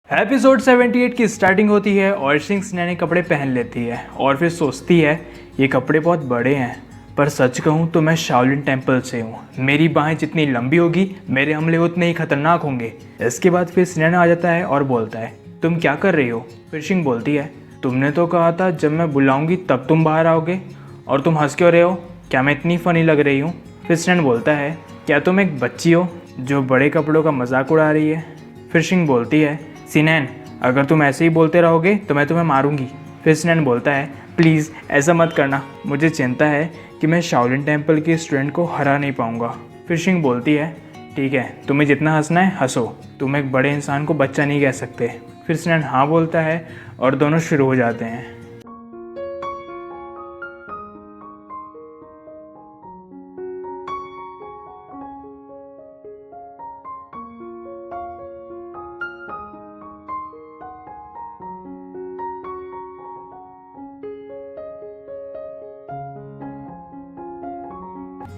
Episode 78 की starting होती है और शिंक्स नए कपड़े पहन लेती है और फिर सोचती है ये कपड़े बहुत बड़े हैं, पर सच कहूँ तो मैं शाओलिन टेम्पल से हूँ। मेरी बाहें जितनी लंबी होगी मेरे हमले उतने ही खतरनाक होंगे। इसके बाद फिर सिनेन आ जाता है और बोलता है तुम क्या कर रही हो। फिर शिंग बोलती है तुमने तो कहा था जब मैं बुलाऊंगी तब तुम बाहर आओगे, और तुम हंस क्यों रहे हो, क्या मैं इतनी फ़नी लग रही हूँ। फिर सिनेन बोलता है क्या तुम एक बच्ची हो जो बड़े कपड़ों का मजाक उड़ा रही है। फिर शिंग बोलती है सिनेन अगर तुम ऐसे ही बोलते रहोगे तो मैं तुम्हें मारूंगी। फिर सिनेन बोलता है प्लीज़ ऐसा मत करना, मुझे चिंता है कि मैं शाओलिन टेम्पल के स्टूडेंट को हरा नहीं पाऊंगा। फिर शिंग बोलती है ठीक है तुम्हें जितना हंसना है हंसो, तुम एक बड़े इंसान को बच्चा नहीं कह सकते। फिर सिनेन हाँ बोलता है और दोनों शुरू हो जाते हैं।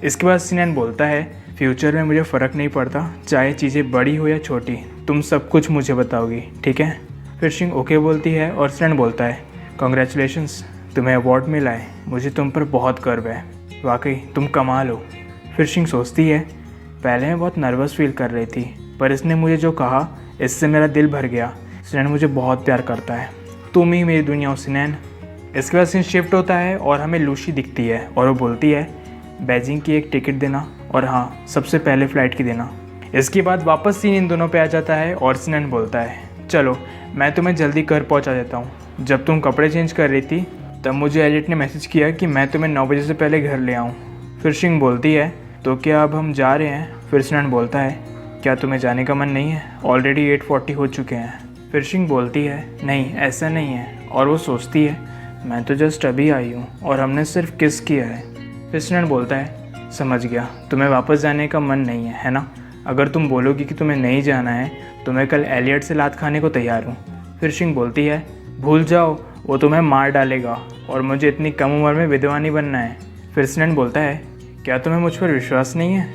इसके बाद सिनेन बोलता है फ्यूचर में मुझे फ़र्क नहीं पड़ता, चाहे चीज़ें बड़ी हो या छोटी, तुम सब कुछ मुझे बताओगी ठीक है। फिर शिंग ओके बोलती है और सिनेन बोलता है कॉन्ग्रेचुलेशंस, तुम्हें अवार्ड मिला है, मुझे तुम पर बहुत गर्व है, वाकई तुम कमाल हो। फिर शिंग सोचती है पहले मैं बहुत नर्वस फील कर रही थी, पर इसने मुझे जो कहा इससे मेरा दिल भर गया। सिनेन मुझे बहुत प्यार करता है, तुम ही मेरी दुनिया हो सिनेन। इसके बाद सीन शिफ्ट होता है और हमें लूसी दिखती है और वो बोलती है बीजिंग की एक टिकट देना, और हाँ सबसे पहले फ़्लाइट की देना। इसके बाद वापस सीन इन दोनों पे आ जाता है और सिनेन बोलता है चलो मैं तुम्हें जल्दी घर पहुंचा देता हूँ। जब तुम कपड़े चेंज कर रही थी तब मुझे एलियट ने मैसेज किया कि मैं तुम्हें 9 बजे से पहले घर ले आऊँ। फिर शिंग बोलती है तो क्या अब हम जा रहे हैं। फिर सिनेन बोलता है क्या तुम्हें जाने का मन नहीं है, ऑलरेडी 8:40 हो चुके हैं। फिर शिंग बोलती है नहीं ऐसा नहीं है, और वो सोचती है मैं तो जस्ट अभी आई हूँ और हमने सिर्फ किस किया है। फिर सिनेन बोलता है समझ गया, तुम्हें वापस जाने का मन नहीं है ना, अगर तुम बोलोगी कि तुम्हें नहीं जाना है तो मैं कल एलियट से लात खाने को तैयार हूँ। फिर शिंग बोलती है भूल जाओ, वो तुम्हें मार डालेगा और मुझे इतनी कम उम्र में विधवा नहीं बनना है। फिर सिनेन बोलता है क्या तुम्हें मुझ पर विश्वास नहीं है।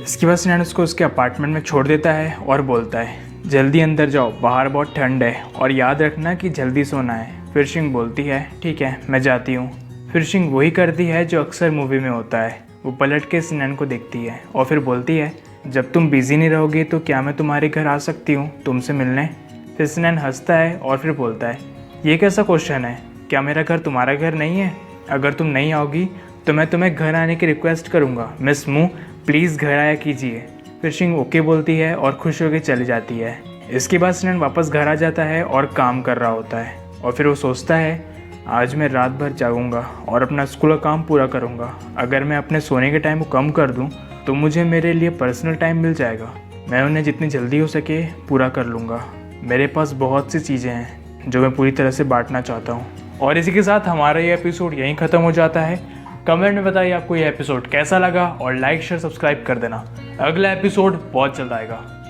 इसके बाद सिनेन उसको उसके अपार्टमेंट में छोड़ देता है और बोलता है जल्दी अंदर जाओ, बाहर बहुत ठंड है और याद रखना कि जल्दी सोना है। फिर शिंग बोलती है ठीक है मैं जाती हूँ। फिर शिंग वही करती है जो अक्सर मूवी में होता है, वो पलट के सिनेन को देखती है और फिर बोलती है जब तुम बिजी नहीं रहोगे तो क्या मैं तुम्हारे घर आ सकती हूँ तुमसे मिलने। फिर सिनेन हंसता है और फिर बोलता है ये कैसा क्वेश्चन है, क्या मेरा घर तुम्हारा घर नहीं है, अगर तुम नहीं आओगी तो मैं तुम्हें घर आने की रिक्वेस्ट करूँगा, मिस मू प्लीज़ घर आया कीजिए। फिर शिंग ओके बोलती है और खुश होकर चली जाती है। इसके बाद सिनेन वापस घर आ जाता है और काम कर रहा होता है और फिर वो सोचता है आज मैं रात भर जागूंगा और अपना स्कूल का काम पूरा करूंगा। अगर मैं अपने सोने के टाइम को कम कर दूं तो मुझे मेरे लिए पर्सनल टाइम मिल जाएगा, मैं उन्हें जितनी जल्दी हो सके पूरा कर लूँगा। मेरे पास बहुत सी चीज़ें हैं जो मैं पूरी तरह से बांटना चाहता हूँ। और इसी के साथ हमारा ये एपिसोड यहीं ख़त्म हो जाता है। कमेंट में बताइए आपको ये एपिसोड कैसा लगा और लाइक शेयर सब्सक्राइब कर देना। अगला एपिसोड बहुत जल्द आएगा।